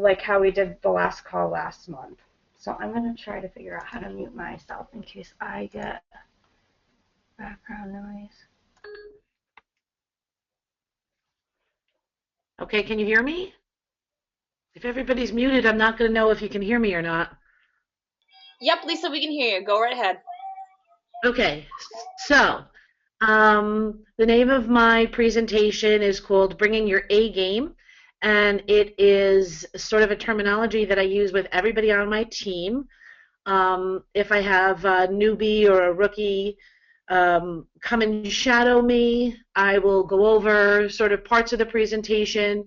like how we did the last call last month. So I'm going to try to figure out how to mute myself in case I get background noise. Okay, can you hear me? If everybody's muted, I'm not going to know if you can hear me or not. Yep, Lisa, we can hear you. Go right ahead. Okay, so the name of my presentation is called Bringing Your A Game, and it is sort of a terminology that I use with everybody on my team. If I have a newbie or a rookie come and shadow me, I will go over sort of parts of the presentation,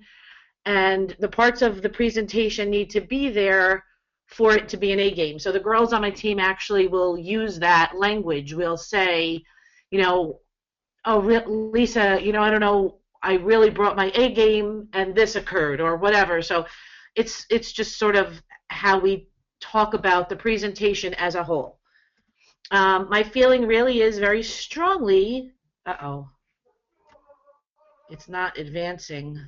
and the parts of the presentation need to be there for it to be an A game. So the girls on my team actually will use that language. We'll say, you know, oh, Lisa, you know, I don't know, I really brought my A game and this occurred or whatever. So it's just sort of how we talk about the presentation as a whole. My feeling really is very strongly, it's not advancing.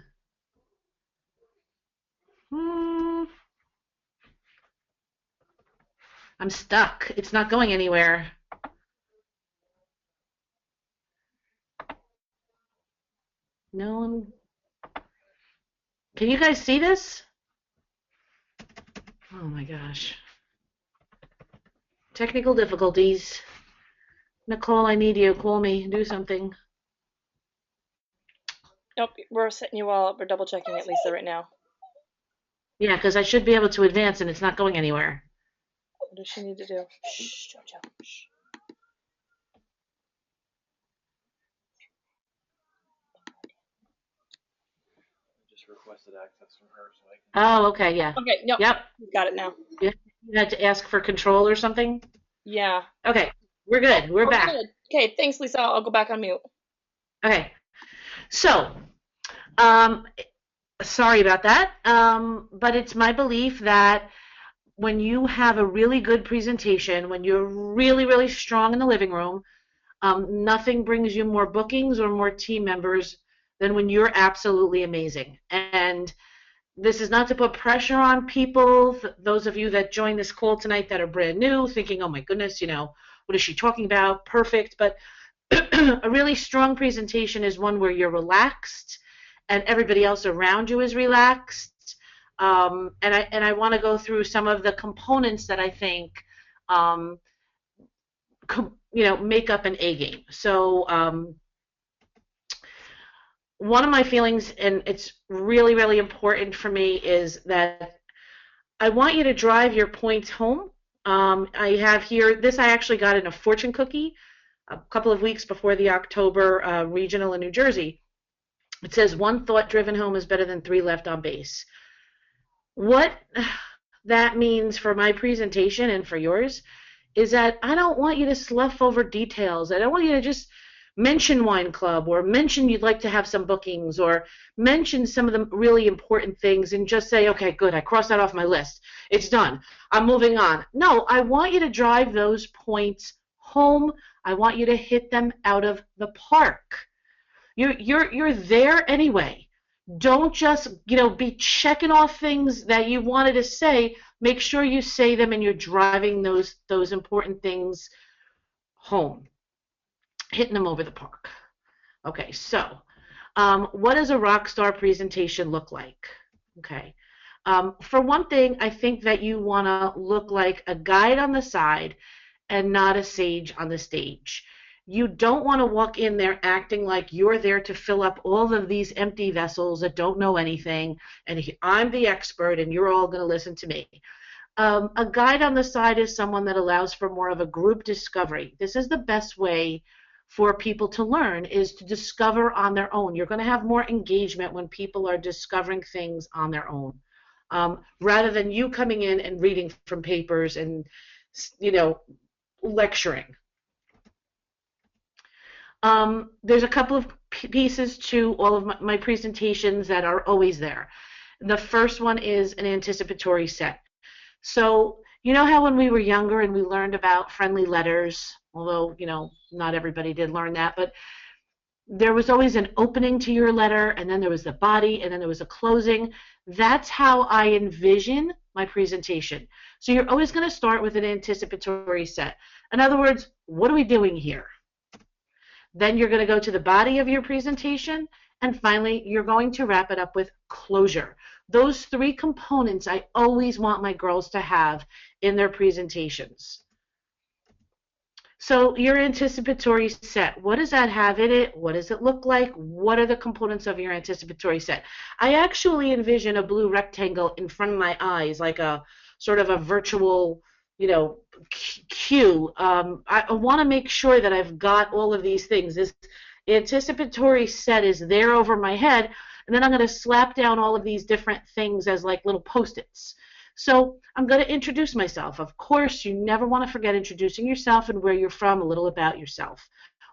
I'm stuck. It's not going anywhere. No. Can you guys see this? Oh my gosh. Technical difficulties. Nicole, I need you. Call me. Do something. Nope, we're setting you all up. We're double checking it, Lisa, right now. Yeah, because I should be able to advance and it's not going anywhere. What does she need to do? Shh, Jojo. Shh. Just requested access from her so I can. Oh, okay, yeah. Okay, nope. Yep. Got it now. You had to ask for control or something? Yeah. Okay, we're good. We're back. Good. Okay, thanks, Lisa. I'll go back on mute. Okay. So, sorry about that, but it's my belief that when you have a really good presentation, when you're really, really strong in the living room, nothing brings you more bookings or more team members than when you're absolutely amazing. And this is not to put pressure on people, those of you that joined this call tonight that are brand new, thinking, oh my goodness, you know, what is she talking about? Perfect. But a really strong presentation is one where you're relaxed and everybody else around you is relaxed. And I want to go through some of the components that I think make up an A game. So one of my feelings, and it's really, really important for me, is that I want you to drive your points home. I have here, this I actually got in a fortune cookie a couple of weeks before the October regional in New Jersey. It says 1 thought driven home is better than 3 left on base. What that means for my presentation and for yours is that I don't want you to slough over details. I don't want you to just mention wine club or mention you'd like to have some bookings or mention some of the really important things and just say, okay, good, I crossed that off my list. It's done. I'm moving on. No, I want you to drive those points home. I want you to hit them out of the park. You're there anyway. Don't just, be checking off things that you wanted to say. Make sure you say them and you're driving those important things home, hitting them over the park. Okay, so what does a rock star presentation look like? Okay, for one thing, I think that you want to look like a guide on the side and not a sage on the stage. You don't want to walk in there acting like you're there to fill up all of these empty vessels that don't know anything, and I'm the expert and you're all going to listen to me. A guide on the side is someone that allows for more of a group discovery. This is the best way for people to learn, is to discover on their own. You're going to have more engagement when people are discovering things on their own, rather than you coming in and reading from papers and, lecturing. There's a couple of pieces to all of my presentations that are always there. The first one is an anticipatory set. So you know how when we were younger and we learned about friendly letters, although, not everybody did learn that, but There was always an opening to your letter, and then there was the body, and then there was a closing. That's how I envision my presentation. So you're always going to start with an anticipatory set. In other words, what are we doing here? Then you're going to go to the body of your presentation, and finally, you're going to wrap it up with closure. Those three components I always want my girls to have in their presentations. So your anticipatory set, what does that have in it? What does it look like? What are the components of your anticipatory set? I actually envision a blue rectangle in front of my eyes, like a sort of a virtual, cue. I want to make sure that I've got all of these things. This anticipatory set is there over my head, and then I'm going to slap down all of these different things as like little Post-its. So I'm going to introduce myself. Of course, you never want to forget introducing yourself and where you're from, a little about yourself.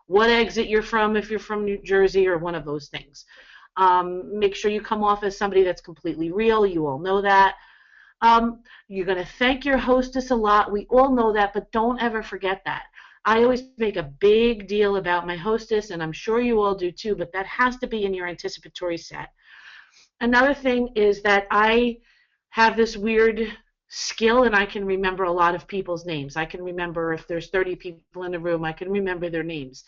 What exit you're from if you're from New Jersey or one of those things. Make sure you come off as somebody that's completely real. You all know that. You're going to thank your hostess a lot. We all know that, but don't ever forget that. I always make a big deal about my hostess, and I'm sure you all do too, but that has to be in your anticipatory set. Another thing is that I have this weird skill, and I can remember a lot of people's names. I can remember if there's 30 people in the room, I can remember their names.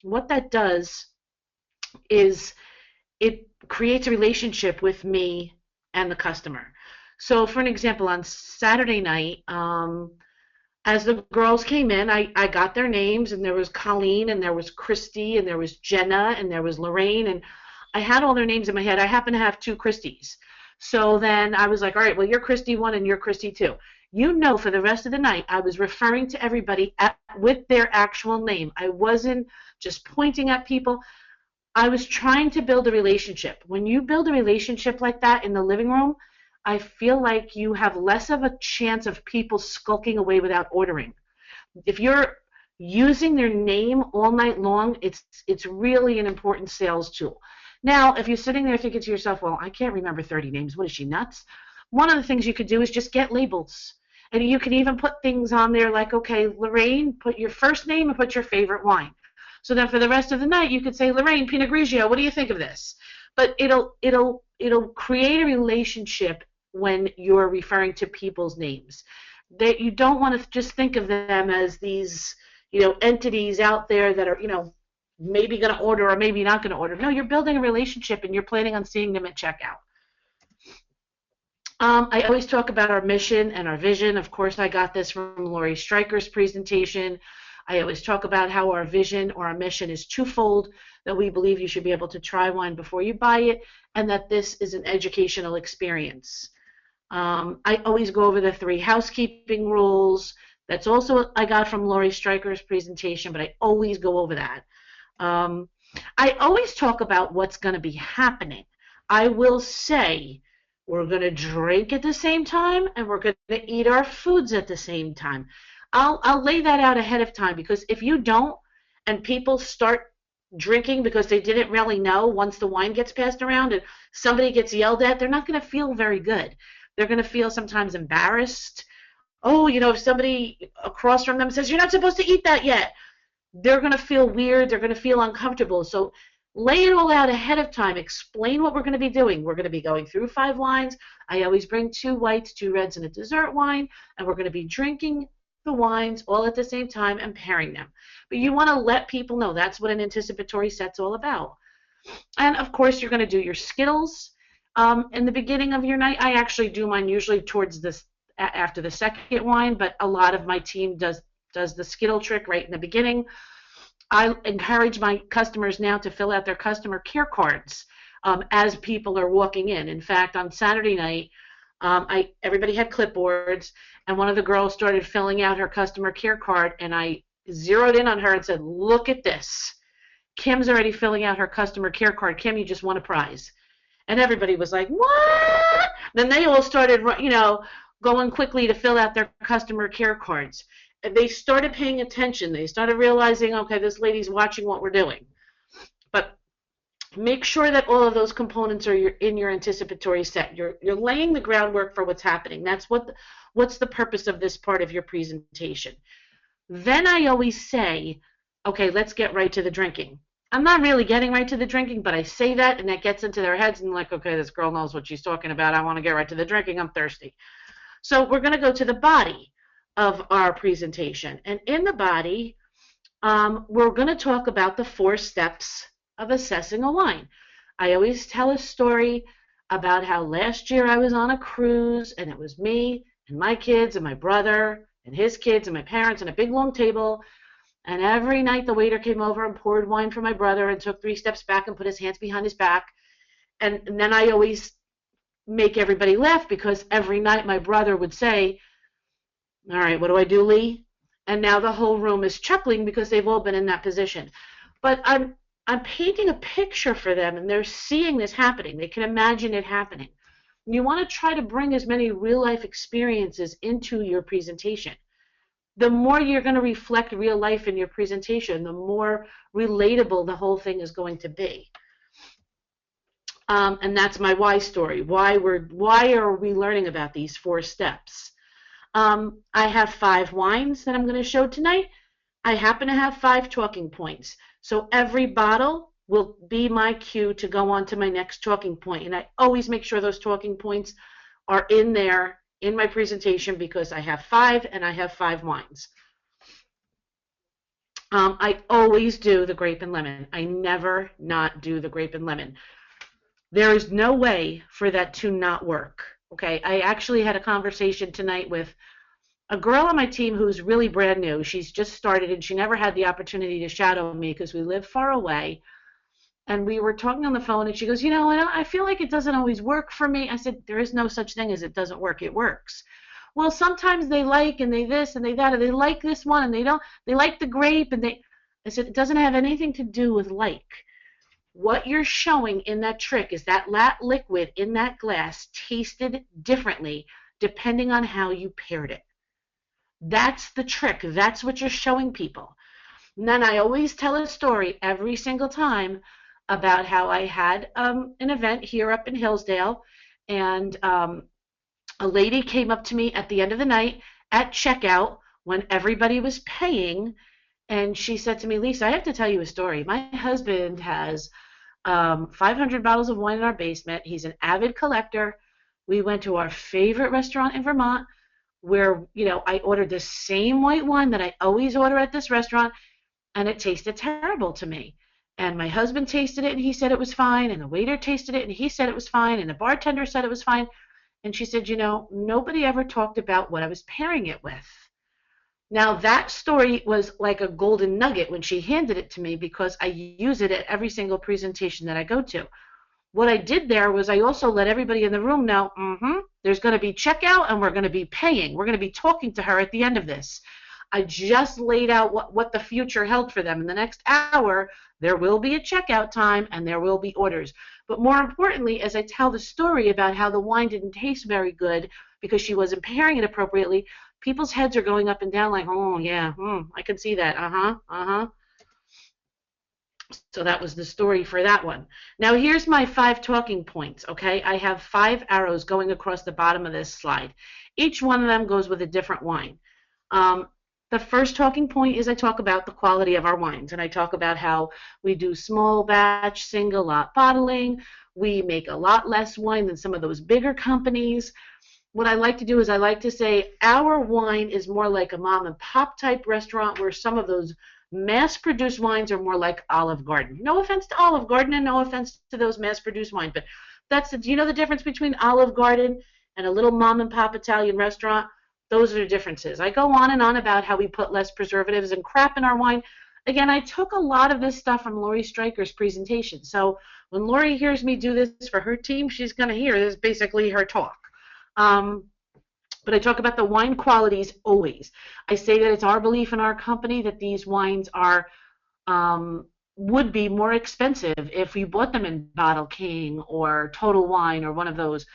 What that does is it creates a relationship with me and the customer. So for an example, on Saturday night, as the girls came in, I got their names, and there was Colleen, and there was Christy, and there was Jenna, and there was Lorraine, and I had all their names in my head. I happen to have two Christys. So then I was like, all right, well, you're Christy 1 and you're Christy 2. For the rest of the night, I was referring to everybody with their actual name. I wasn't just pointing at people. I was trying to build a relationship. When you build a relationship like that in the living room, I feel like you have less of a chance of people skulking away without ordering. If you're using their name all night long, it's really an important sales tool. Now, if you're sitting there thinking to yourself, well, I can't remember 30 names. What is she, nuts? One of the things you could do is just get labels. And you can even put things on there like, okay, Lorraine, put your first name and put your favorite wine. So then for the rest of the night, you could say, Lorraine, Pinot Grigio, what do you think of this? But it'll create a relationship when you're referring to people's names. That you don't want to just think of them as these, entities out there that are, maybe going to order or maybe not going to order. No, you're building a relationship and you're planning on seeing them at checkout. I always talk about our mission and our vision. Of course, I got this from Lori Stryker's presentation. I always talk about how our vision or our mission is twofold, that we believe you should be able to try wine before you buy it, and that this is an educational experience. I always go over the 3 housekeeping rules. That's also I got from Lori Stryker's presentation, but I always go over that. I always talk about what's going to be happening. I will say we're going to drink at the same time and we're going to eat our foods at the same time. I'll lay that out ahead of time, because if you don't and people start drinking because they didn't really know, once the wine gets passed around and somebody gets yelled at, they're not going to feel very good. They're going to feel sometimes embarrassed. Oh, if somebody across from them says, you're not supposed to eat that yet, they're going to feel weird. They're going to feel uncomfortable. So lay it all out ahead of time. Explain what we're going to be doing. We're going to be going through 5 wines. I always bring 2 whites, 2 reds, and a dessert wine, and we're going to be drinking the wines all at the same time and pairing them. But you want to let people know that's what an anticipatory set's all about. And, of course, you're going to do your Skittles. In the beginning of your night, I actually do mine usually towards this after the second wine, but a lot of my team does the Skittle trick right in the beginning. I encourage my customers now to fill out their customer care cards as people are walking in. In fact, on Saturday night, everybody had clipboards, and one of the girls started filling out her customer care card, and I zeroed in on her and said, look at this. Kim's already filling out her customer care card. Kim, you just won a prize. And everybody was like, what? Then they all started, going quickly to fill out their customer care cards. And they started paying attention. They started realizing, okay, this lady's watching what we're doing. But make sure that all of those components are in your anticipatory set. You're laying the groundwork for what's happening. That's what's the purpose of this part of your presentation. Then I always say, okay, let's get right to the drinking. I'm not really getting right to the drinking, but I say that, and that gets into their heads, and like, okay, this girl knows what she's talking about. I want to get right to the drinking. I'm thirsty. So we're going to go to the body of our presentation. And in the body, we're going to talk about the 4 steps of assessing a wine. I always tell a story about how last year I was on a cruise, and it was me and my kids and my brother and his kids and my parents and a big long table. And every night the waiter came over and poured wine for my brother and took 3 steps back and put his hands behind his back. And then I always make everybody laugh because every night my brother would say, all right, what do I do, Lee? And now the whole room is chuckling because they've all been in that position. But I'm painting a picture for them, and they're seeing this happening. They can imagine it happening. And you want to try to bring as many real-life experiences into your presentation. The more you're going to reflect real life in your presentation, the more relatable the whole thing is going to be. And that's my why story. Why are we learning about these 4 steps? I have 5 wines that I'm going to show tonight. I happen to have 5 talking points. So every bottle will be my cue to go on to my next talking point. And I always make sure those talking points are in there in my presentation because I have 5 and I have 5 wines. I always do the grape and lemon. I never not do the grape and lemon. There is no way for that to not work. Okay, I actually had a conversation tonight with a girl on my team who's really brand new. She's just started and she never had the opportunity to shadow me because we live far away. And we were talking on the phone and she goes, you know, I feel like it doesn't always work for me. I said, there is no such thing as it doesn't work. It works. Well, sometimes they like and they this and they that, and they like this one and they don't. They like the grape and I said, it doesn't have anything to do with like. What you're showing in that trick is that liquid in that glass tasted differently depending on how you paired it. That's the trick. That's what you're showing people. And then I always tell a story every single time about how I had an event here up in Hillsdale, and a lady came up to me at the end of the night at checkout when everybody was paying, and she said to me, Lisa, I have to tell you a story. My husband has 500 bottles of wine in our basement. He's an avid collector. We went to our favorite restaurant in Vermont where, you know, I ordered the same white wine that I always order at this restaurant, and it tasted terrible to me. And my husband tasted it, and he said it was fine, and the waiter tasted it, and he said it was fine, and the bartender said it was fine. And she said, you know, nobody ever talked about what I was pairing it with. Now, that story was like a golden nugget when she handed it to me because I use it at every single presentation that I go to. What I did there was I also let everybody in the room know, there's going to be checkout and we're going to be paying. We're going to be talking to her at the end of this. I just laid out what the future held for them. In the next hour, there will be a checkout time and there will be orders. But more importantly, as I tell the story about how the wine didn't taste very good because she wasn't pairing it appropriately, people's heads are going up and down like, oh, yeah, I can see that. So that was the story for that one. Now, here's my 5 talking points, okay? I have 5 arrows going across the bottom of this slide. Each one of them goes with a different wine. The first talking point is I talk about the quality of our wines, and I talk about how we do small batch, single lot bottling. We make a lot less wine than some of those bigger companies. What I like to do is I like to say our wine is more like a mom and pop type restaurant where some of those mass-produced wines are more like Olive Garden. No offense to Olive Garden and no offense to those mass-produced wines, but do you know the difference between Olive Garden and a little mom and pop Italian restaurant? Those are the differences. I go on and on about how we put less preservatives and crap in our wine. Again, I took a lot of this stuff from Lori Stryker's presentation. So when Lori hears me do this for her team, she's going to hear this is basically her talk. But I talk about the wine qualities always. I say that it's our belief in our company that these wines are would be more expensive if we bought them in Bottle King or Total Wine or one of those.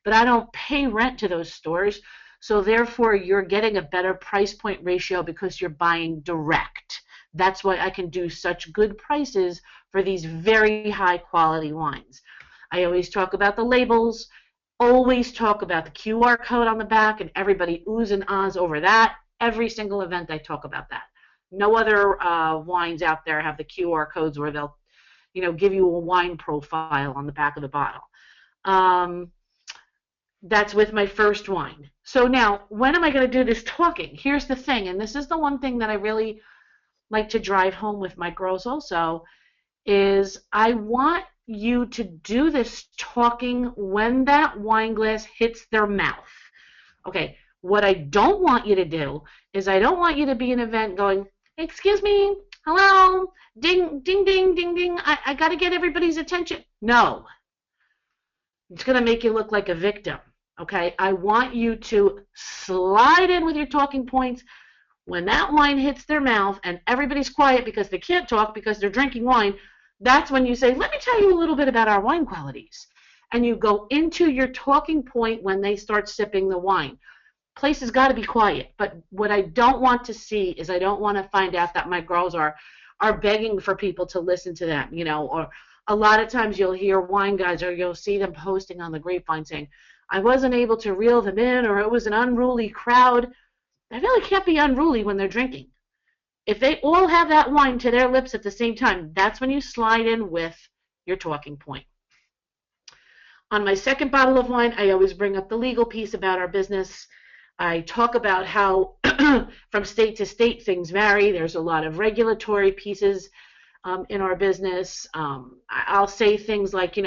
But I don't pay rent to those stores. So therefore, you're getting a better price point ratio because you're buying direct. That's why I can do such good prices for these very high quality wines. I always talk about the labels, always talk about the QR code on the back, and everybody oohs and ahs over that. Every single event I talk about that. No other wines out there have the QR codes where they'll give you a wine profile on the back of the bottle. That's with my first wine. So now, when am I going to do this talking? Here's the thing, and this is the one thing that I really like to drive home with my girls also, is I want you to do this talking when that wine glass hits their mouth. Okay, what I don't want you to do is I don't want you to be in an event going, excuse me, hello, ding, ding, ding, ding, ding, I got to get everybody's attention. No. It's going to make you look like a victim, okay? I want you to slide in with your talking points when that wine hits their mouth and everybody's quiet because they can't talk because they're drinking wine. That's when you say, let me tell you a little bit about our wine qualities. And you go into your talking point when they start sipping the wine. Place has got to be quiet. But what I don't want to see is I don't want to find out that my girls are begging for people to listen to them, or a lot of times you'll hear wine guys or you'll see them posting on the grapevine saying, I wasn't able to reel them in, or it was an unruly crowd. They really can't be unruly when they're drinking. If they all have that wine to their lips at the same time, that's when you slide in with your talking point. On my second bottle of wine, I always bring up the legal piece about our business. I talk about how from state to state things vary. There's a lot of regulatory pieces in our business. I'll say things like,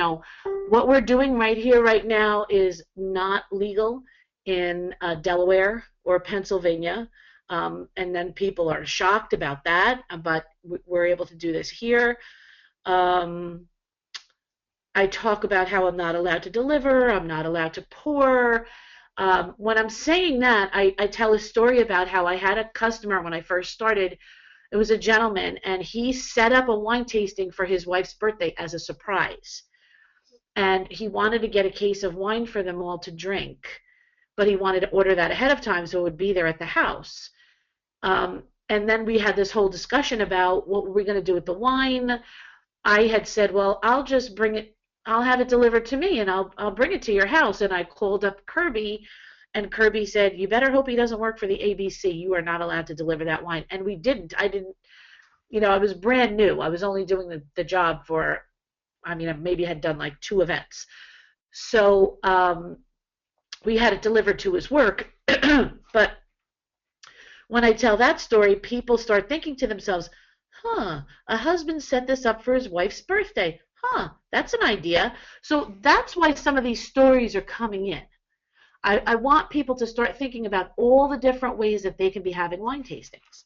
what we're doing right here, right now is not legal in Delaware or Pennsylvania. And then people are shocked about that, but we're able to do this here. I talk about how I'm not allowed to deliver, I'm not allowed to pour. When I'm saying that, I tell a story about how I had a customer when I first started. It was a gentleman, and he set up a wine tasting for his wife's birthday as a surprise. And he wanted to get a case of wine for them all to drink, but he wanted to order that ahead of time so it would be there at the house. And then we had this whole discussion about what were we going to do with the wine. I had said, well, I'll just bring it, I'll have it delivered to me, and I'll bring it to your house. And I called up Kirby, and Kirby said, you better hope he doesn't work for the ABC. You are not allowed to deliver that wine. And we didn't. I didn't, I was brand new. I was only doing the job for, I maybe had done like 2 events. So we had it delivered to his work. But when I tell that story, people start thinking to themselves, a husband set this up for his wife's birthday. That's an idea. So that's why some of these stories are coming in. I want people to start thinking about all the different ways that they can be having wine tastings.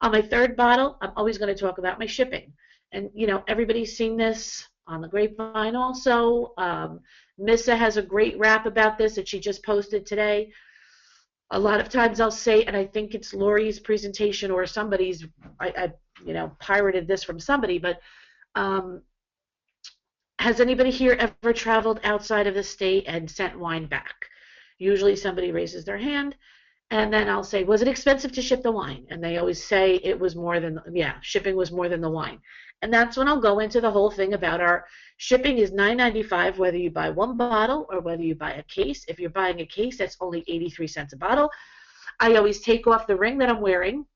On my third bottle, I'm always going to talk about my shipping. And, everybody's seen this on the grapevine also. Missa has a great rap about this that she just posted today. A lot of times I'll say, and I think it's Lori's presentation or somebody's, I pirated this from somebody, but has anybody here ever traveled outside of the state and sent wine back? Usually somebody raises their hand, and then I'll say, was it expensive to ship the wine? And they always say it was more than, shipping was more than the wine. And that's when I'll go into the whole thing about our shipping is $9.95 whether you buy 1 bottle or whether you buy a case. If you're buying a case, that's only 83 cents a bottle. I always take off the ring that I'm wearing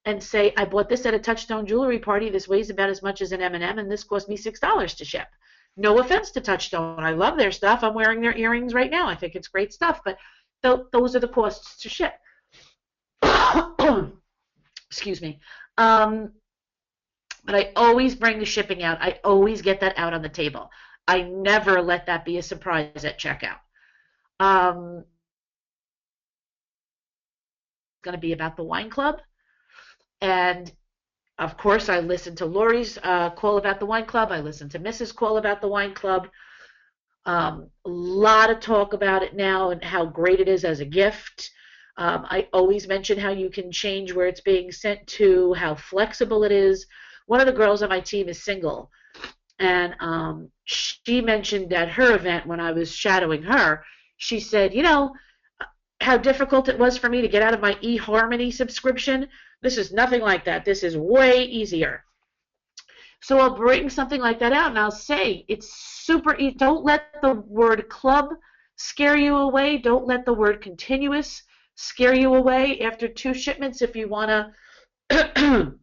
and say, I bought this at a Touchstone jewelry party. This weighs about as much as an M&M, and this cost me $6 to ship. No offense to Touchstone. I love their stuff. I'm wearing their earrings right now. I think it's great stuff, but those are the costs to ship. Excuse me. But I always bring the shipping out. I always get that out on the table. I never let that be a surprise at checkout. It's going to be about the wine club. And of course, I listened to Lori's call about the wine club. I listened to Mrs. call about the wine club. A lot of talk about it now and how great it is as a gift. I always mention how you can change where it's being sent to, how flexible it is. One of the girls on my team is single, and she mentioned at her event when I was shadowing her, she said, how difficult it was for me to get out of my eHarmony subscription. This is nothing like that. This is way easier. So I'll bring something like that out, and I'll say it's super easy. Don't let the word club scare you away. Don't let the word continuous scare you away. After 2 shipments, if you want to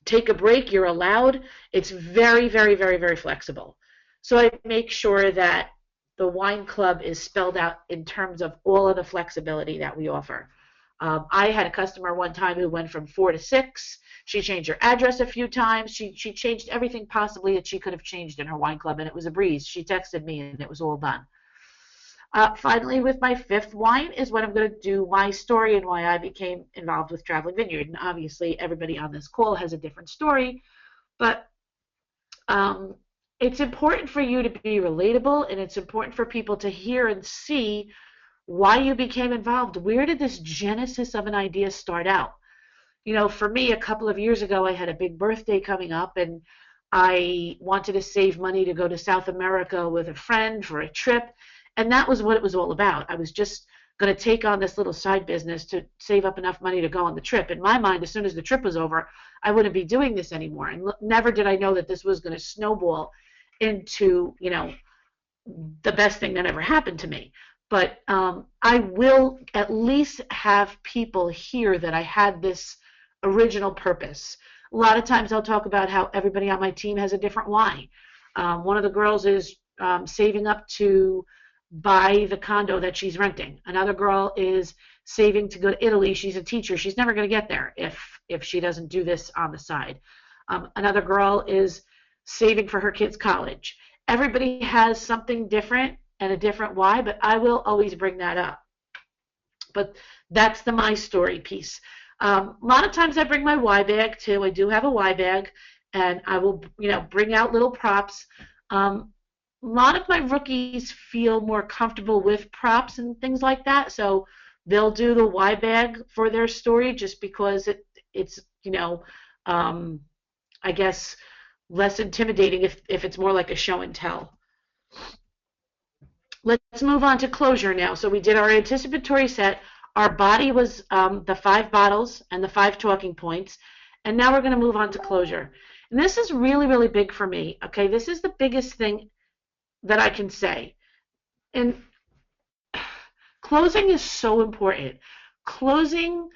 take a break, you're allowed. It's very, very, very, very flexible. So I make sure that the wine club is spelled out in terms of all of the flexibility that we offer. I had a customer one time who went from 4 to 6. She changed her address a few times. She changed everything possibly that she could have changed in her wine club, and it was a breeze. She texted me, and it was all done. Finally, with my 5th wine is when I'm going to do my story and why I became involved with Traveling Vineyard. And obviously, everybody on this call has a different story, but it's important for you to be relatable, and it's important for people to hear and see why you became involved. Where did this genesis of an idea start out? You know, for me, a couple of years ago, I had a big birthday coming up, and I wanted to save money to go to South America with a friend for a trip. And that was what it was all about. I was just going to take on this little side business to save up enough money to go on the trip. In my mind, as soon as the trip was over, I wouldn't be doing this anymore. And never did I know that this was going to snowball into, you know, the best thing that ever happened to me. But I will at least have people hear that I had this original purpose. A lot of times I'll talk about how everybody on my team has a different why. One of the girls is saving up to buy the condo that she's renting. Another girl is saving to go to Italy. She's a teacher. She's never going to get there if she doesn't do this on the side. Another girl is saving for her kids' college. Everybody has something different and a different why, but I will always bring that up. But that's the my story piece. A lot of times I bring my why bag too. I do have a why bag, and I will, you know, bring out little props. A lot of my rookies feel more comfortable with props and things like that, so they'll do the why bag for their story just because it's you know, I guess less intimidating if it's more like a show and tell. Let's move on to closure now. So we did our anticipatory set. Our body was the 5 bottles and the 5 talking points, and now we're going to move on to closure. And this is really, really big for me. Okay, this is the biggest thing that I can say. And closing is so important. Closing,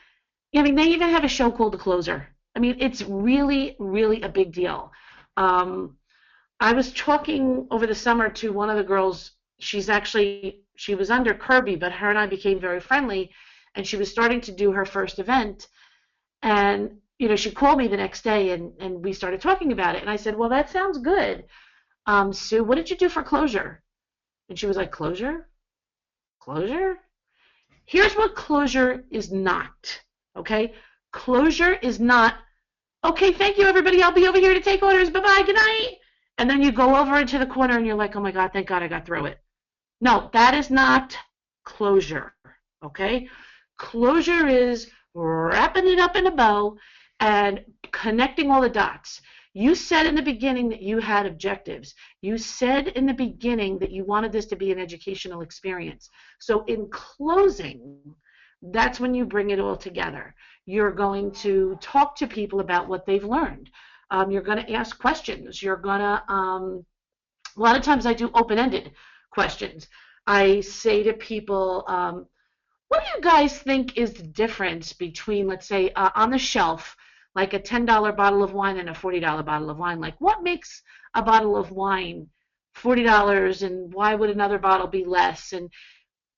I mean, they even have a show called The Closer. I mean, it's really, really a big deal. I was talking over the summer to one of the girls. She was under Kirby, but her and I became very friendly, and she was starting to do her first event. And, you know, she called me the next day, and we started talking about it. And I said, well, that sounds good. Sue, what did you do for closure? And she was like, closure? Closure? Here's what closure is not, okay? Closure is not, okay, thank you, everybody. I'll be over here to take orders. Bye-bye. Good night. And then you go over into the corner, and you're like, oh, my God, thank God I got through it. No, that is not closure, okay? Closure is wrapping it up in a bow and connecting all the dots. You said in the beginning that you had objectives. You said in the beginning that you wanted this to be an educational experience. So in closing, that's when you bring it all together. You're going to talk to people about what they've learned. You're going to ask questions. You're going to, a lot of times I do open-ended questions. I say to people, what do you guys think is the difference between, let's say, on the shelf, like a $10 bottle of wine and a $40 bottle of wine? Like, what makes a bottle of wine $40, and why would another bottle be less? And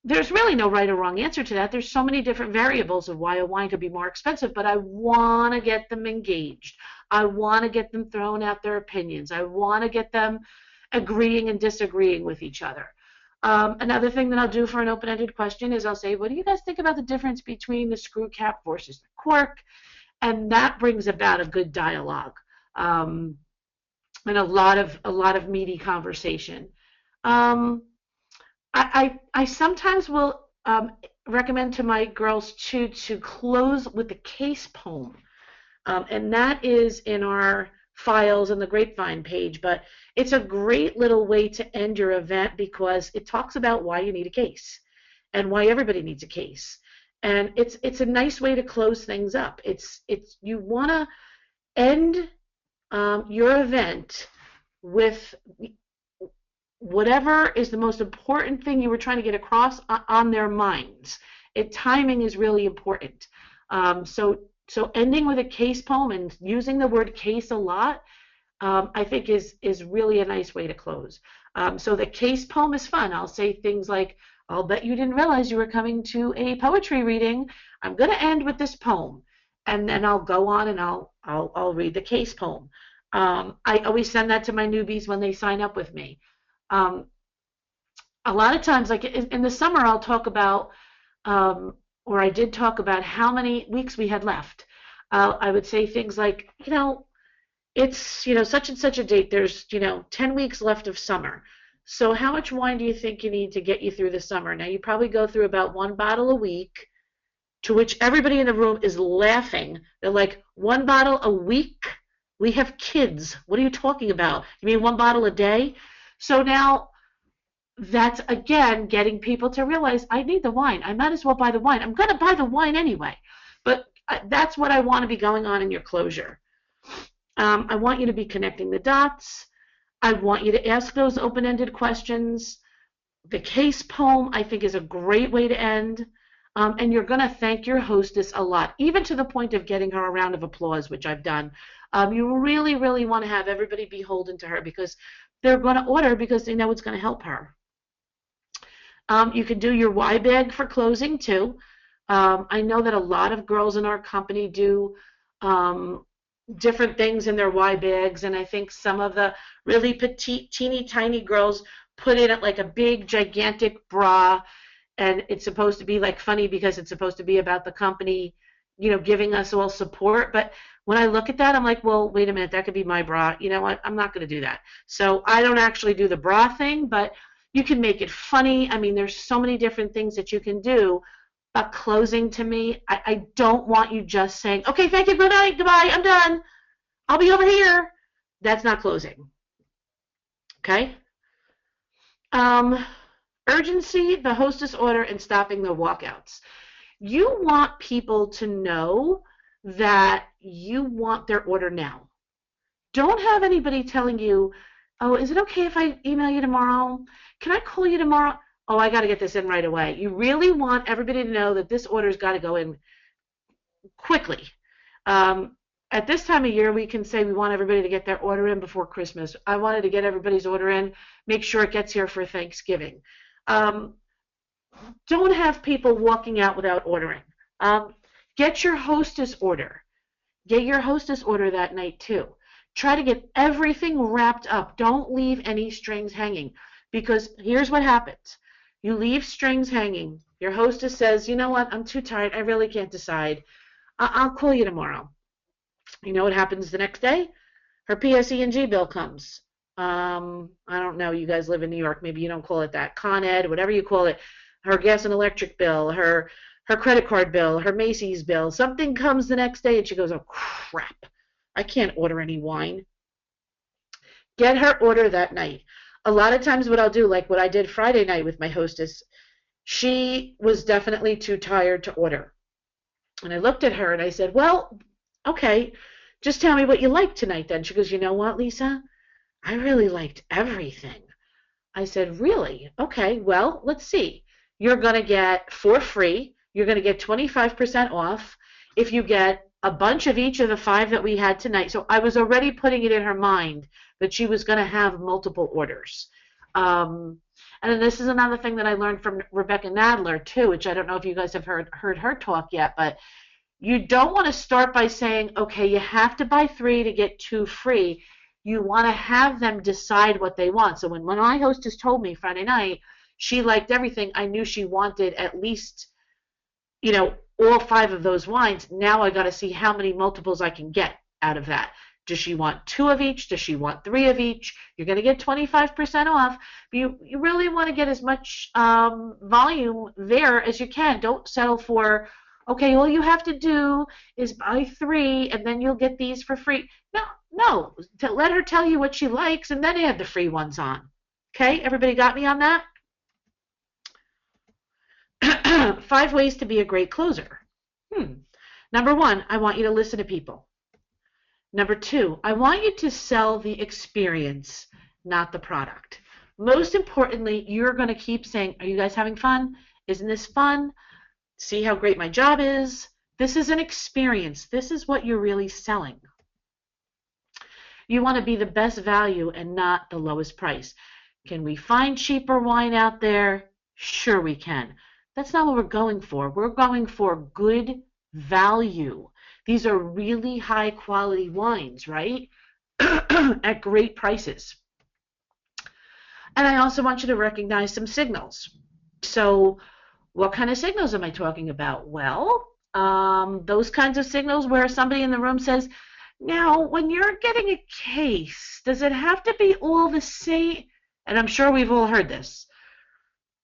there's really no right or wrong answer to that. There's so many different variables of why a wine could be more expensive, but I want to get them engaged. I want to get them throwing out their opinions. I want to get them agreeing and disagreeing with each other. Another thing that I'll do for an open-ended question is I'll say, what do you guys think about the difference between the screw cap versus the cork? And that brings about a good dialogue and a lot of meaty conversation. I sometimes will recommend to my girls to close with the case poem, and that is in our files in the Grapevine page, but it's a great little way to end your event because it talks about why you need a case and why everybody needs a case. And it's a nice way to close things up. You want to end your event with whatever is the most important thing you were trying to get across on their minds. Timing is really important. So So ending with a case poem and using the word case a lot, I think is really a nice way to close. So the case poem is fun. I'll say things like, I'll bet you didn't realize you were coming to a poetry reading. I'm going to end with this poem. And then I'll go on and I'll read the case poem. I always send that to my newbies when they sign up with me. A lot of times, like in the summer, I'll talk about, or I did talk about how many weeks we had left. I would say things like, it's, such and such a date. There's, 10 weeks left of summer. So how much wine do you think you need to get you through the summer? Now, you probably go through about 1 bottle a week, to which everybody in the room is laughing. They're like, 1 bottle a week? We have kids. What are you talking about? You mean 1 bottle a day? So now that's, again, getting people to realize, I need the wine. I might as well buy the wine. I'm going to buy the wine anyway. But that's what I want to be going on in your closure. I want you to be connecting the dots. I want you to ask those open-ended questions. The case poem, I think, is a great way to end. And you're going to thank your hostess a lot, even to the point of getting her a round of applause, which I've done. You really, really want to have everybody beholden to her because they're going to order because they know it's going to help her. You can do your why bag for closing, too. I know that a lot of girls in our company do different things in their why bags, and I think some of the really petite, teeny tiny girls put in it like a big, gigantic bra, and it's supposed to be like funny because it's supposed to be about the company, giving us all support. But when I look at that, I'm like, well, wait a minute, that could be my bra. You know what? I'm not going to do that. So I don't actually do the bra thing, but you can make it funny. I mean, there's so many different things that you can do. But closing, to me, I don't want you just saying, okay, thank you, good night, goodbye, I'm done, I'll be over here. That's not closing. Okay? Urgency, the hostess order, and stopping the walkouts. You want people to know that you want their order now. Don't have anybody telling you, oh, is it okay if I email you tomorrow? Can I call you tomorrow? Oh, I got to get this in right away. You really want everybody to know that this order's got to go in quickly. At this time of year, we can say we want everybody to get their order in before Christmas. I wanted to get everybody's order in, make sure it gets here for Thanksgiving. Don't have people walking out without ordering. Get your hostess order. Get your hostess order that night, too. Try to get everything wrapped up. Don't leave any strings hanging, because here's what happens. You leave strings hanging. Your hostess says, you know what, I'm too tired. I really can't decide. I'll call you tomorrow. You know what happens the next day? Her PSE&G bill comes. I don't know. You guys live in New York. Maybe you don't call it that. Con Ed, whatever you call it. Her gas and electric bill, her credit card bill, her Macy's bill. Something comes the next day and she goes, oh, crap. I can't order any wine. Get her order that night. A lot of times what I'll do, like what I did Friday night with my hostess, she was definitely too tired to order. And I looked at her and I said, well, okay, just tell me what you liked tonight then. She goes, you know what, Lesa? I really liked everything. I said, really? Okay, well, let's see. You're going to get, for free, you're going to get 25% off if you get a bunch of each of the 5 that we had tonight. So I was already putting it in her mind that she was going to have multiple orders. And then this is another thing that I learned from Rebecca Nadler, too, which I don't know if you guys have heard her talk yet, but you don't want to start by saying, okay, you have to buy 3 to get 2 free. You want to have them decide what they want. So when my hostess told me Friday night she liked everything, I knew she wanted at least, all 5 of those wines. Now I got to see how many multiples I can get out of that. Does she want 2 of each? Does she want 3 of each? You're going to get 25% off. You really want to get as much volume there as you can. Don't settle for, okay, all you have to do is buy 3 and then you'll get these for free. No. Let her tell you what she likes and then add the free ones on. Okay, everybody got me on that? 5 ways to be a great closer. Number 1, I want you to listen to people. Number 2, I want you to sell the experience, not the product. Most importantly, you're going to keep saying, are you guys having fun? Isn't this fun? See how great my job is? This is an experience. This is what you're really selling. You want to be the best value and not the lowest price. Can we find cheaper wine out there? Sure we can. That's not what we're going for. We're going for good value. These are really high quality wines, right? At great prices. And I also want you to recognize some signals. So what kind of signals am I talking about? Well, those kinds of signals where somebody in the room says, now, when you're getting a case, does it have to be all the same? And I'm sure we've all heard this.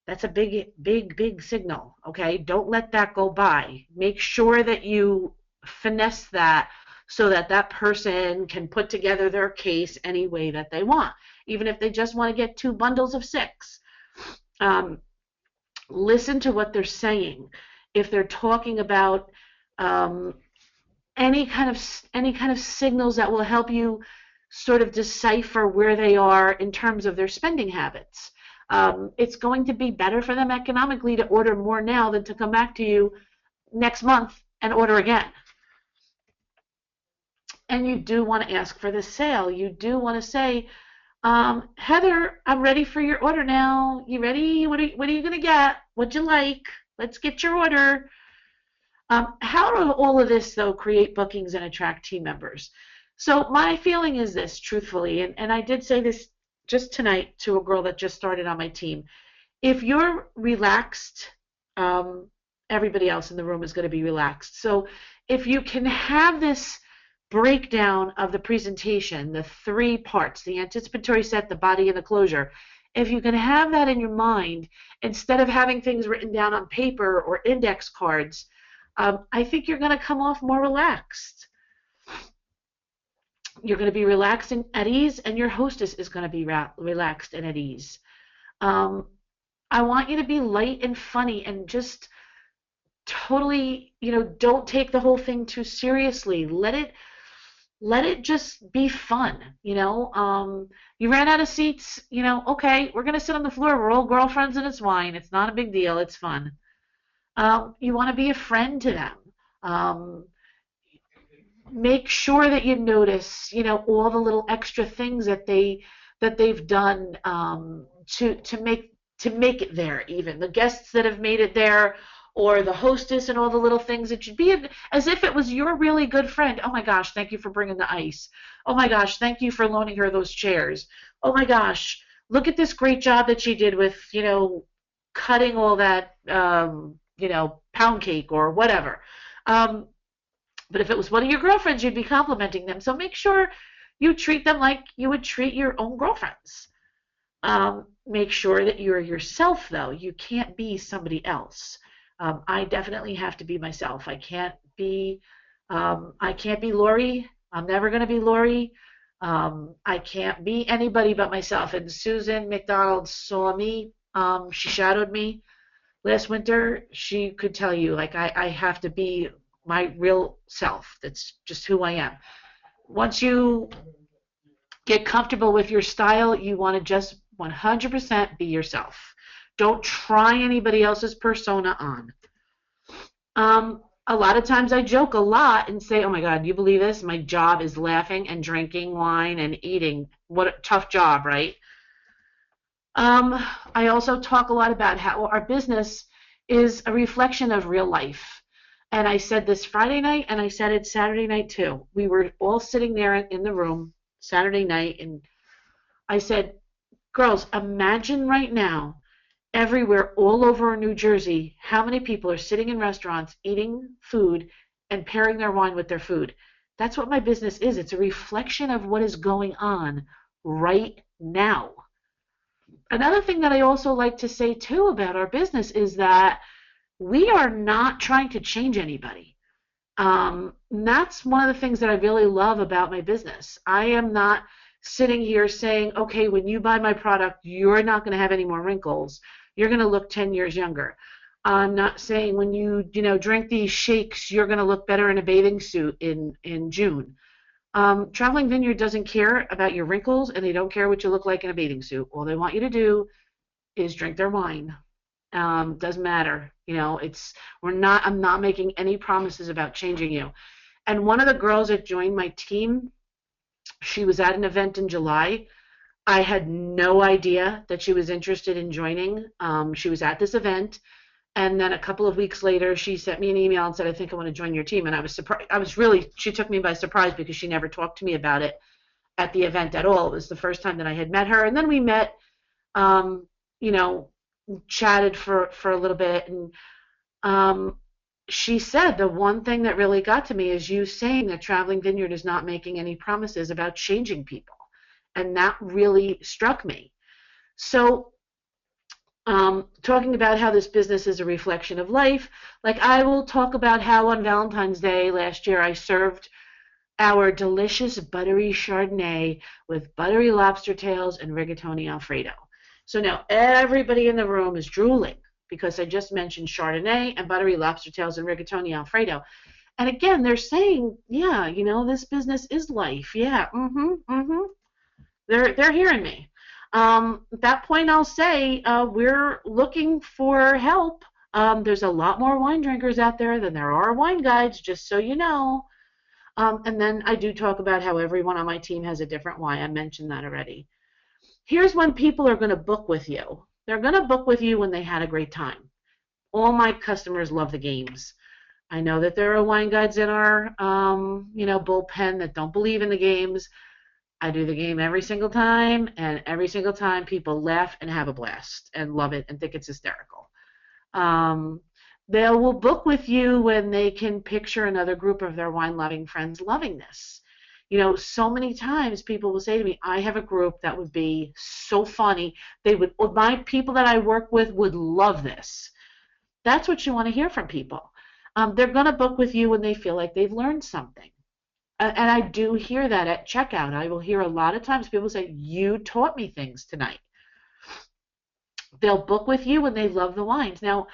That's a big, big, big signal, okay? Don't let that go by. Make sure that you finesse that so that that person can put together their case any way that they want, even if they just want to get 2 bundles of 6. Listen to what they're saying. If they're talking about any kind of signals that will help you sort of decipher where they are in terms of their spending habits. It's going to be better for them economically to order more now than to come back to you next month and order again. And you do want to ask for the sale. You do want to say, Heather, I'm ready for your order now. You ready? What are you going to get? What'd you like? Let's get your order. How do all of this, though, create bookings and attract team members? So my feeling is this, truthfully, and I did say this just tonight to a girl that just started on my team. If you're relaxed, everybody else in the room is going to be relaxed. So if you can have this breakdown of the presentation, the 3 parts, the anticipatory set, the body, and the closure, if you can have that in your mind, instead of having things written down on paper or index cards, I think you're going to come off more relaxed. You're going to be relaxed and at ease, and your hostess is going to be relaxed and at ease. I want you to be light and funny and just totally, don't take the whole thing too seriously. Let it just be fun. You ran out of seats, okay, we're going to sit on the floor. We're all girlfriends and it's wine. It's not a big deal. It's fun. You want to be a friend to them. Make sure that you notice, all the little extra things that they've done to make it there. Even the guests that have made it there, or the hostess, and all the little things that should be as if it was your really good friend. Oh my gosh, thank you for bringing the ice. Oh my gosh, thank you for loaning her those chairs. Oh my gosh, look at this great job that she did with cutting all that. Pound cake or whatever. But if it was one of your girlfriends, you'd be complimenting them. So make sure you treat them like you would treat your own girlfriends. Make sure that you're yourself, though. You can't be somebody else. I definitely have to be myself. I can't be Lori. I'm never going to be Lori. I can't be anybody but myself. And Susan McDonald saw me. She shadowed me. Last winter, she could tell you, I have to be my real self. That's just who I am. Once you get comfortable with your style, you want to just 100% be yourself. Don't try anybody else's persona on. A lot of times I joke a lot and say, oh my God, you believe this? My job is laughing and drinking wine and eating. What a tough job, right? I also talk a lot about how our business is a reflection of real life. And I said this Friday night, and I said it Saturday night too. We were all sitting there in the room Saturday night, and I said, girls, imagine right now, everywhere all over New Jersey, how many people are sitting in restaurants eating food and pairing their wine with their food. That's what my business is. It's a reflection of what is going on right now. Another thing that I also like to say, too, about our business is that we are not trying to change anybody. That's one of the things that I really love about my business. I am not sitting here saying, okay, when you buy my product, you're not going to have any more wrinkles. You're going to look 10 years younger. I'm not saying when you drink these shakes, you're going to look better in a bathing suit in June. Traveling Vineyard doesn't care about your wrinkles, and they don't care what you look like in a bathing suit. All they want you to do is drink their wine. Doesn't matter. I'm not making any promises about changing you. And one of the girls that joined my team, she was at an event in July. I had no idea that she was interested in joining. She was at this event, and then a couple of weeks later, she sent me an email and said, I think I want to join your team. And I was surprised. She took me by surprise because she never talked to me about it at the event at all. It was the first time that I had met her. And then we met, you know, chatted for a little bit. And she said the one thing that really got to me is you saying that Traveling Vineyard is not making any promises about changing people. And that really struck me. So talking about how this business is a reflection of life, like I will talk about how on Valentine's Day last year I served our delicious buttery Chardonnay with buttery lobster tails and rigatoni Alfredo. So now everybody in the room is drooling because I just mentioned Chardonnay and buttery lobster tails and rigatoni Alfredo. And again, they're saying, yeah, this business is life. Yeah, They're hearing me. At that point, I'll say we're looking for help. There's a lot more wine drinkers out there than there are wine guides, just so you know. And then I do talk about how everyone on my team has a different why. I mentioned that already. Here's when people are going to book with you. They're going to book with you when they had a great time. All my customers love the games. I know that there are wine guides in our bullpen that don't believe in the games. I do the game every single time, and every single time people laugh and have a blast and love it and think it's hysterical. They will book with you when they can picture another group of their wine-loving friends loving this. So many times people will say to me, I have a group that would be so funny. My people that I work with would love this. That's what you want to hear from people. They're going to book with you when they feel like they've learned something. And I do hear that at checkout. I will hear a lot of times people say, you taught me things tonight. They'll book with you when they love the wines. Now,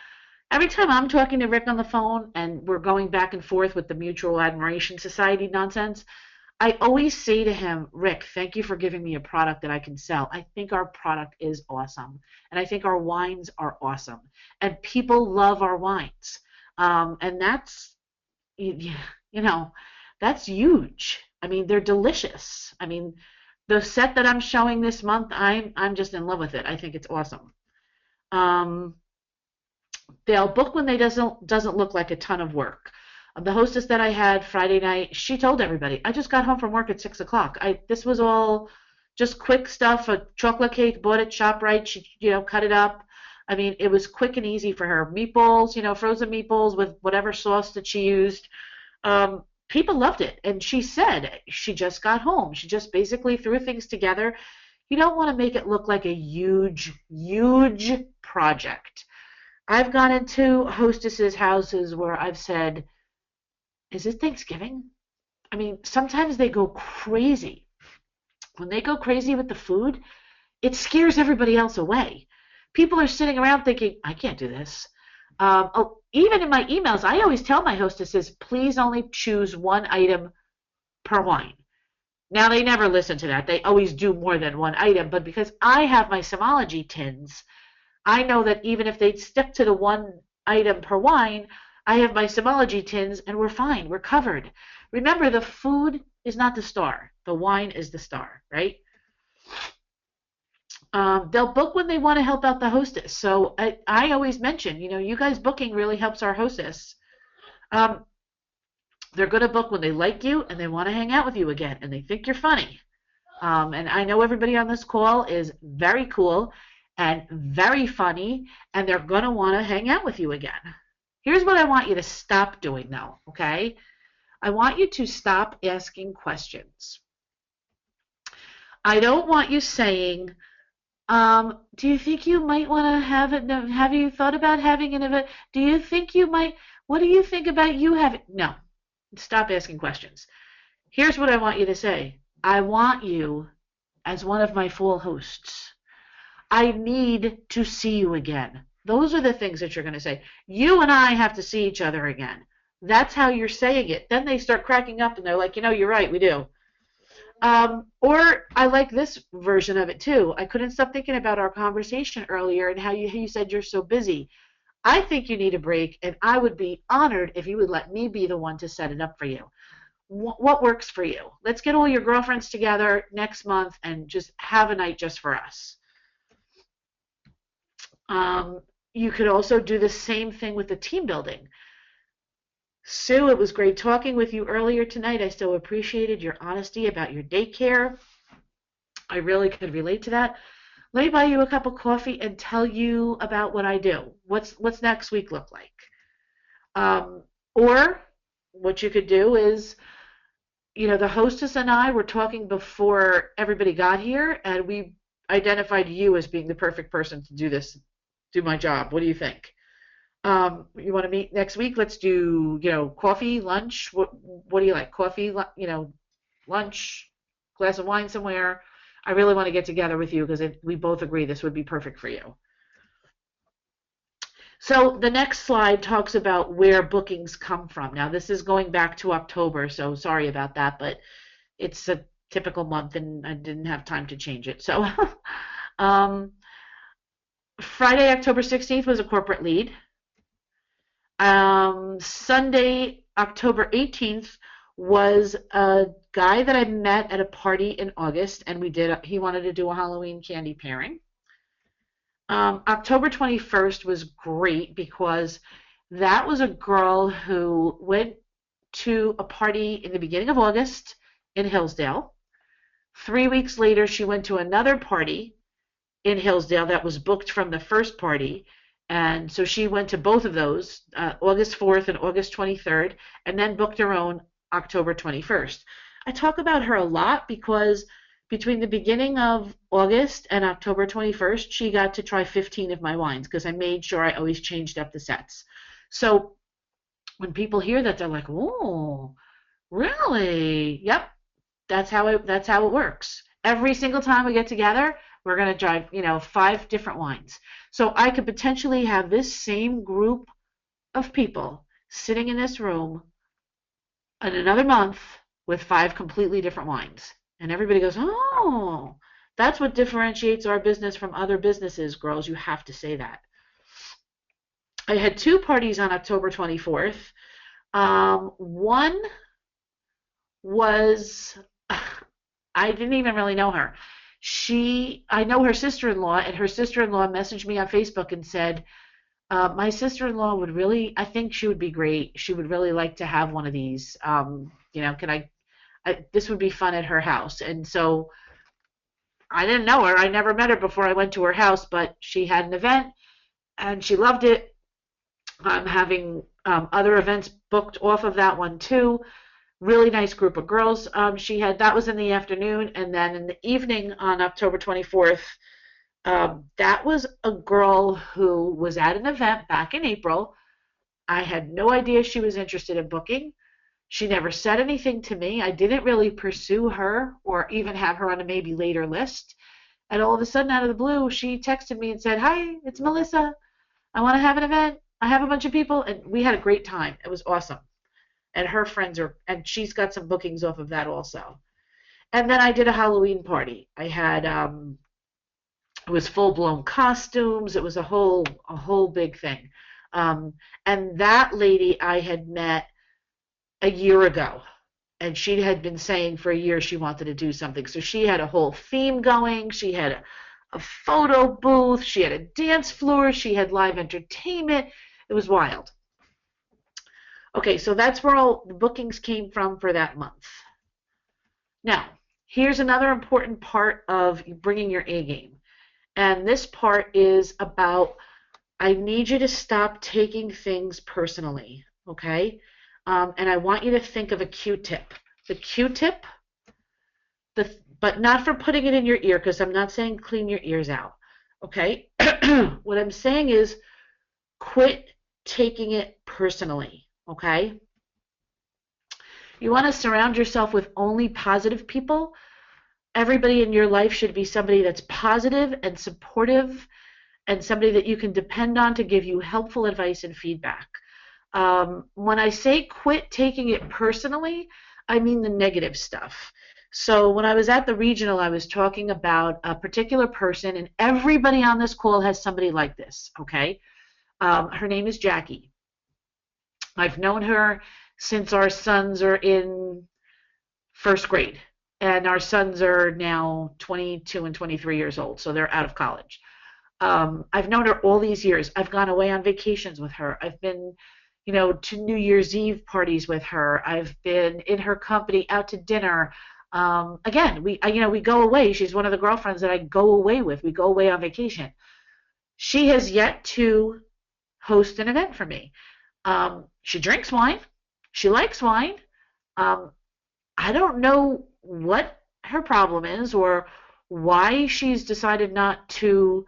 every time I'm talking to Rick on the phone and we're going back and forth with the Mutual Admiration Society nonsense, I always say to him, Rick, thank you for giving me a product that I can sell. I think our product is awesome. And I think our wines are awesome. And people love our wines. And that's, that's huge. I mean, they're delicious. I mean, the set that I'm showing this month, I'm just in love with it. I think it's awesome. They'll book when they doesn't look like a ton of work. The hostess that I had Friday night, she told everybody, I just got home from work at 6 o'clock. This was all just quick stuff, a chocolate cake, bought at ShopRite. She, cut it up. I mean, it was quick and easy for her. Meatballs, frozen meatballs with whatever sauce that she used. People loved it. And she said she just got home. She just basically threw things together. You don't want to make it look like a huge, huge project. I've gone into hostesses' houses where I've said, is it Thanksgiving? I mean, sometimes they go crazy. When they go crazy with the food, it scares everybody else away. People are sitting around thinking, I can't do this. Even in my emails, I always tell my hostesses, please only choose one item per wine. Now, they never listen to that. They always do more than one item. But because I have my Somology tins, I know that even if they stick to the one item per wine, I have my Somology tins, and we're fine. We're covered. Remember, the food is not the star. The wine is the star, right? They'll book when they want to help out the hostess. So I always mention, you guys booking really helps our hostess. They're going to book when they like you and they want to hang out with you again and they think you're funny. And I know everybody on this call is very cool and very funny, and they're going to want to hang out with you again. Here's what I want you to stop doing, though, okay? I want you to stop asking questions. I don't want you saying, do you think you might want to have it? Have you thought about having an event? Do you think you might? What do you think about you having? No, stop asking questions. Here's what I want you to say. I want you as one of my full hosts. I need to see you again. Those are the things that you're going to say. You and I have to see each other again. That's how you're saying it. Then they start cracking up and they're like, you're right, we do. Or I like this version of it too. I couldn't stop thinking about our conversation earlier and how you said you're so busy. I think you need a break, and I would be honored if you would let me be the one to set it up for you. What works for you? Let's get all your girlfriends together next month and just have a night just for us. You could also do the same thing with the team building. Sue, it was great talking with you earlier tonight. I so appreciated your honesty about your daycare. I really could relate to that. Let me buy you a cup of coffee and tell you about what I do. What's next week look like? Or what you could do is, the hostess and I were talking before everybody got here, and we identified you as being the perfect person to do my job. What do you think? You want to meet next week? Let's do, coffee, lunch. What do you like? Coffee, lunch, glass of wine somewhere. I really want to get together with you because we both agree this would be perfect for you. So the next slide talks about where bookings come from. Now, this is going back to October, so sorry about that, but it's a typical month and I didn't have time to change it. So Friday, October 16th was a corporate lead. Sunday, October 18th was a guy that I met at a party in August, and he wanted to do a Halloween candy pairing. October 21st was great because that was a girl who went to a party in the beginning of August in Hillsdale. 3 weeks later, she went to another party in Hillsdale that was booked from the first party. And so she went to both of those, August 4th and August 23rd, and then booked her own October 21st. I talk about her a lot because between the beginning of August and October 21st, she got to try 15 of my wines because I made sure I always changed up the sets. So when people hear that, they're like, "Oh, really?" Yep, that's how it works. Every single time we get together, we're going to try, 5 different wines. So I could potentially have this same group of people sitting in this room in another month with 5 completely different wines. And everybody goes, "Oh, that's what differentiates our business from other businesses, girls. You have to say that." I had 2 parties on October 24th. One was, I didn't even really know her. I know her sister-in-law, and her sister-in-law messaged me on Facebook and said, my sister-in-law I think she would be great. She would really like to have one of these. This would be fun at her house. And so I didn't know her. I never met her before I went to her house, but she had an event and she loved it. I'm having other events booked off of that one too. Really nice group of girls. That was in the afternoon, and then in the evening on October 24th, that was a girl who was at an event back in April. I had no idea she was interested in booking. She never said anything to me. I didn't really pursue her or even have her on a maybe later list. And all of a sudden, out of the blue, she texted me and said, "Hi, it's Melissa. I want to have an event. I have a bunch of people." And we had a great time. It was awesome. And her friends and she's got some bookings off of that also. And then I did a Halloween party. I had, it was full-blown costumes. It was a whole big thing. And that lady I had met a year ago, and she had been saying for a year she wanted to do something. So she had a whole theme going. She had a photo booth. She had a dance floor. She had live entertainment. It was wild. Okay, so that's where all the bookings came from for that month. Now, here's another important part of bringing your A game. And this part is about, I need you to stop taking things personally, okay? And I want you to think of a Q-tip. The Q-tip, but not for putting it in your ear, because I'm not saying clean your ears out, okay? What I'm saying is quit taking it personally. Okay? You want to surround yourself with only positive people. Everybody in your life should be somebody that's positive and supportive and somebody that you can depend on to give you helpful advice and feedback. When I say quit taking it personally, I mean the negative stuff. So when I was at the regional, I was talking about a particular person, and everybody on this call has somebody like this, okay? Her name is Jackie. I've known her since our sons are in first grade, and our sons are now 22 and 23 years old, so they're out of college. I've known her all these years. I've gone away on vacations with her. I've been, to New Year's Eve parties with her. I've been in her company out to dinner. Again, we go away. She's one of the girlfriends that I go away with. We go away on vacation. She has yet to host an event for me. She drinks wine. She likes wine. Um, I don't know what her problem is or why she's decided not to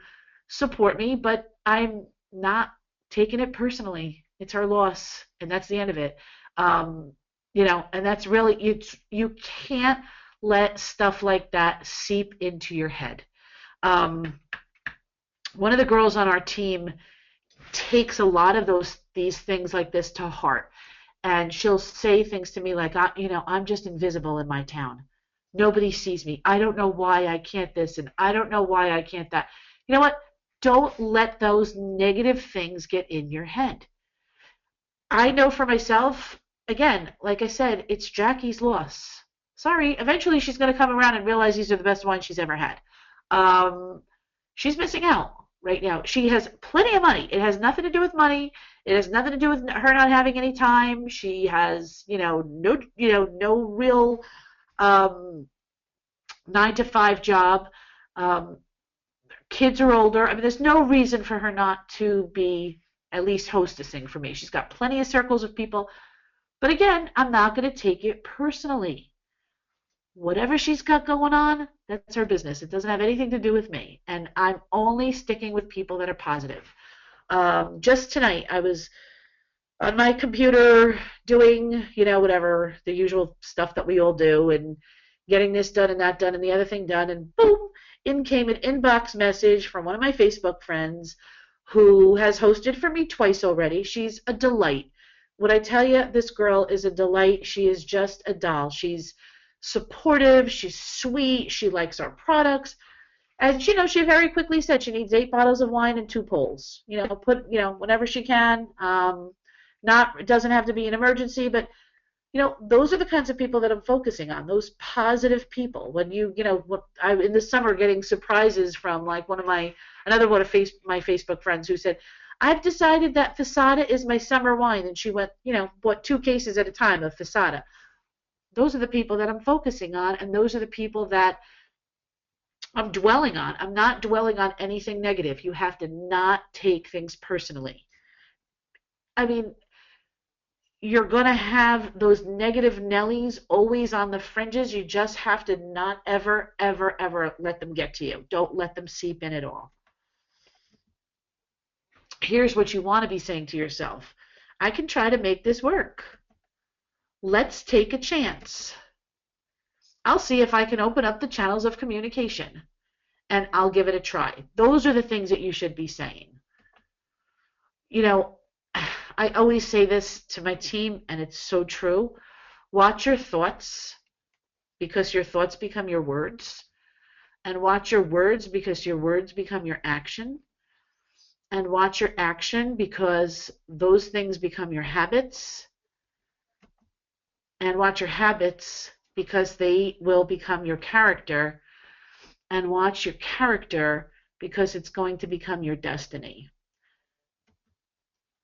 support me, but I'm not taking it personally. It's her loss, and that's the end of it. And that's really, you can't let stuff like that seep into your head. One of the girls on our team takes a lot of these things like this to heart, and she'll say things to me like, I'm just invisible in my town. Nobody sees me. I don't know why I can't this, and I don't know why I can't that. You know what? Don't let those negative things get in your head. I know for myself, again, like I said, it's Jackie's loss. Sorry, eventually she's going to come around and realize these are the best wines she's ever had. She's missing out right now. She has plenty of money. It has nothing to do with money. It has nothing to do with her not having any time. She has, no real 9 to 5 job. Kids are older. I mean, there's no reason for her not to be at least hostessing for me. She's got plenty of circles of people. But again, I'm not going to take it personally. Whatever she's got going on, that's her business. It doesn't have anything to do with me. And I'm only sticking with people that are positive. Just tonight, I was on my computer doing, whatever, the usual stuff that we all do, and getting this done and that done and the other thing done, and boom, in came an inbox message from one of my Facebook friends who has hosted for me twice already. She's a delight. When I tell you, this girl is a delight, she is just a doll. She's supportive, she's sweet, she likes our products. And she very quickly said she needs 8 bottles of wine and 2 poles. Whenever she can. It doesn't have to be an emergency, but those are the kinds of people that I'm focusing on. Those positive people. When I'm in the summer getting surprises from like another one of my Facebook friends who said, I've decided that Fasada is my summer wine, and she went, bought 2 cases at a time of Fasada. Those are the people that I'm focusing on, and those are the people that I'm dwelling on. I'm not dwelling on anything negative. You have to not take things personally. I mean, you're going to have those negative Nellies always on the fringes. You just have to not ever, ever, ever let them get to you. Don't let them seep in at all. Here's what you want to be saying to yourself. I can try to make this work. Let's take a chance. I'll see if I can open up the channels of communication, and I'll give it a try. Those are the things that you should be saying. I always say this to my team, and it's so true. Watch your thoughts, because your thoughts become your words. And watch your words, because your words become your action. And watch your action, because those things become your habits. And watch your habits, because they will become your character. And watch your character, because it's going to become your destiny.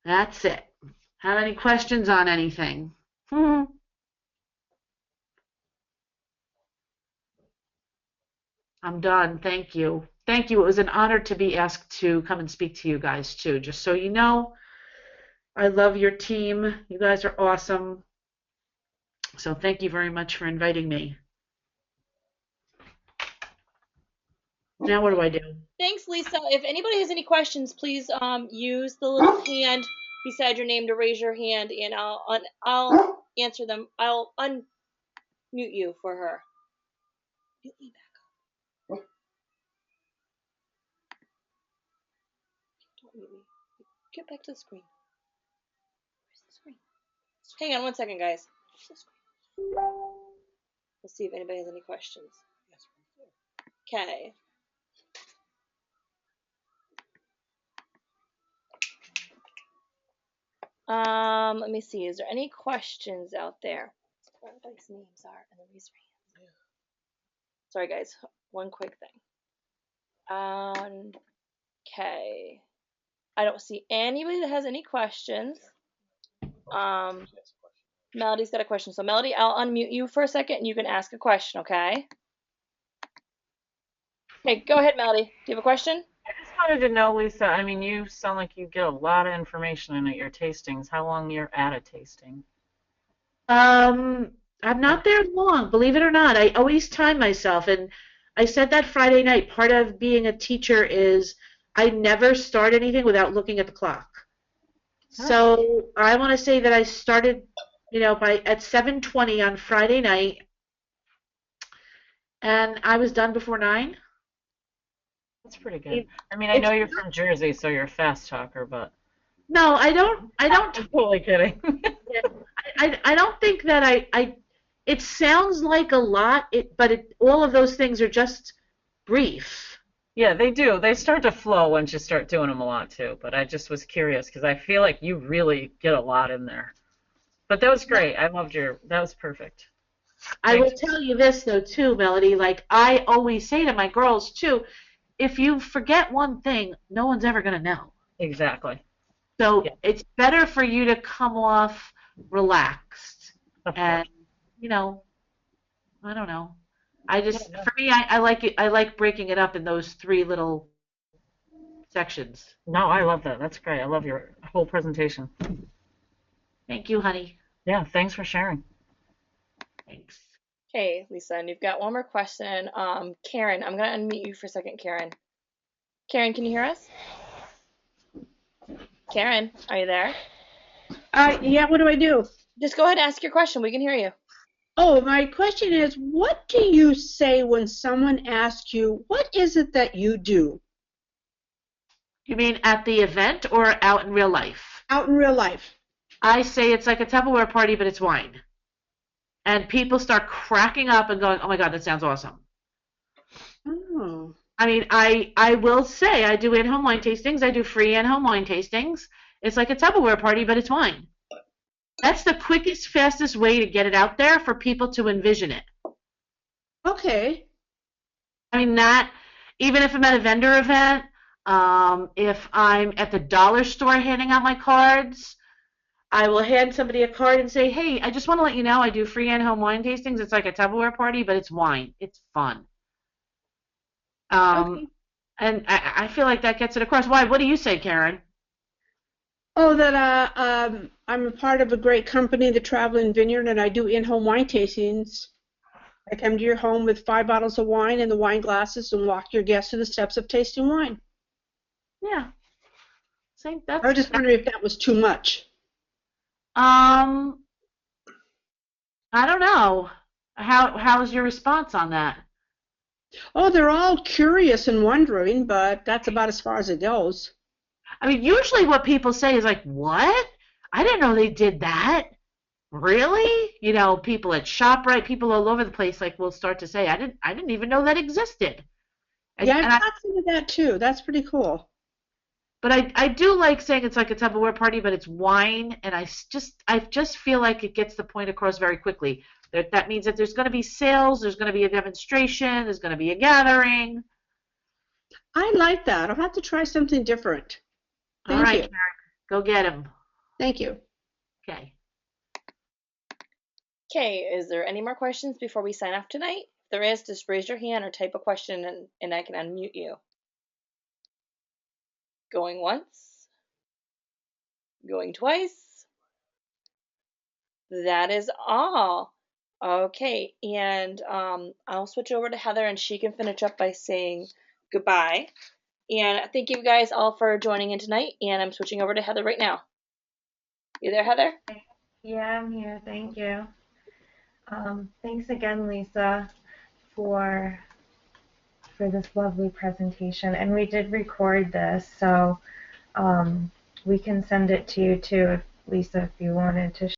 That's it. Have any questions on anything? I'm done. Thank you. Thank you. It was an honor to be asked to come and speak to you guys, too. Just so you know, I love your team. You guys are awesome. So thank you very much for inviting me. Now what do I do? Thanks, Lisa. If anybody has any questions, please use the little hand beside your name to raise your hand, and I'll answer them. I'll unmute you for her. Mute me back up. Don't mute me. Get back to the screen. Where's the screen? Hang on one second, guys. Where's the screen? Let's see if anybody has any questions. Okay. Let me see. Is there any questions out there? What everybody's names are and then raise your hands. Sorry, guys. One quick thing. Okay. I don't see anybody that has any questions. Melody's got a question. So, Melody, I'll unmute you for a second and you can ask a question, okay? Okay, go ahead, Melody. Do you have a question? I just wanted to know, Lisa, I mean, you sound like you get a lot of information in at your tastings. How long you're at a tasting? I'm not there long, believe it or not. I always time myself, and I said that Friday night. Part of being a teacher is I never start anything without looking at the clock. So I want to say that I started, at 7:20 on Friday night, and I was done before 9. That's pretty good. I mean, I know you're from Jersey, so you're a fast talker, but No, I don't. I'm totally kidding. I don't think that it sounds like a lot, but all of those things are just brief. Yeah, they do. They start to flow once you start doing them a lot too. But I just was curious because I feel like you really get a lot in there. But that was great. I loved that was perfect. I will tell you this though too, Melody. Like I always say to my girls too, if you forget one thing, no one's ever gonna know. Exactly. So it's better for you to come off relaxed. And I don't know. For me, I like it. I like breaking it up in those 3 little sections. No, I love that. That's great. I love your whole presentation. Thank you, honey. Yeah, thanks for sharing. Thanks. Okay, Lisa, and you've got one more question. Karen, I'm going to unmute you for a second, Karen. Karen, can you hear us? Karen, are you there? Yeah, what do I do? Just go ahead and ask your question. We can hear you. Oh, my question is, what do you say when someone asks you, what is it that you do? You mean at the event or out in real life? Out in real life. I say it's like a Tupperware party, but it's wine. And people start cracking up and going, oh my God, that sounds awesome. Oh. I mean, I will say I do in-home wine tastings. I do free in-home wine tastings. It's like a Tupperware party, but it's wine. That's the quickest, fastest way to get it out there for people to envision it. Okay. I mean, even if I'm at a vendor event, if I'm at the dollar store handing out my cards, I will hand somebody a card and say, hey, I just want to let you know I do free in-home wine tastings. It's like a Tupperware party, but it's wine. It's fun. Okay. And I feel like that gets it across. Why? What do you say, Karen? Oh, that I'm a part of a great company, the Traveling Vineyard, and I do in-home wine tastings. I come to your home with 5 bottles of wine and the wine glasses and walk your guests through the steps of tasting wine. Yeah. I was just wondering if that was too much. I don't know. How's your response on that? Oh, they're all curious and wondering, but that's about as far as it goes. I mean, usually what people say is like, what? I didn't know they did that. Really? People at ShopRite, people all over the place, like, will start to say, I didn't even know that existed. Yeah, I've got some of that too. That's pretty cool. But I do like saying it's like a Tupperware party, but it's wine, and I just feel like it gets the point across very quickly. That means that there's going to be sales, there's going to be a demonstration, there's going to be a gathering. I like that. I'll have to try something different. All right, Karen, go get him. Thank you. Okay. Okay, is there any more questions before we sign off tonight? If there is, just raise your hand or type a question and I can unmute you. Going once. Going twice. That is all. Okay, and I'll switch over to Heather and she can finish up by saying goodbye. And thank you guys all for joining in tonight. And I'm switching over to Heather right now. You there, Heather? Yeah, I'm here. Thank you. Thanks again, Lisa, for this lovely presentation. And we did record this, so we can send it to you too, Lisa, if you wanted to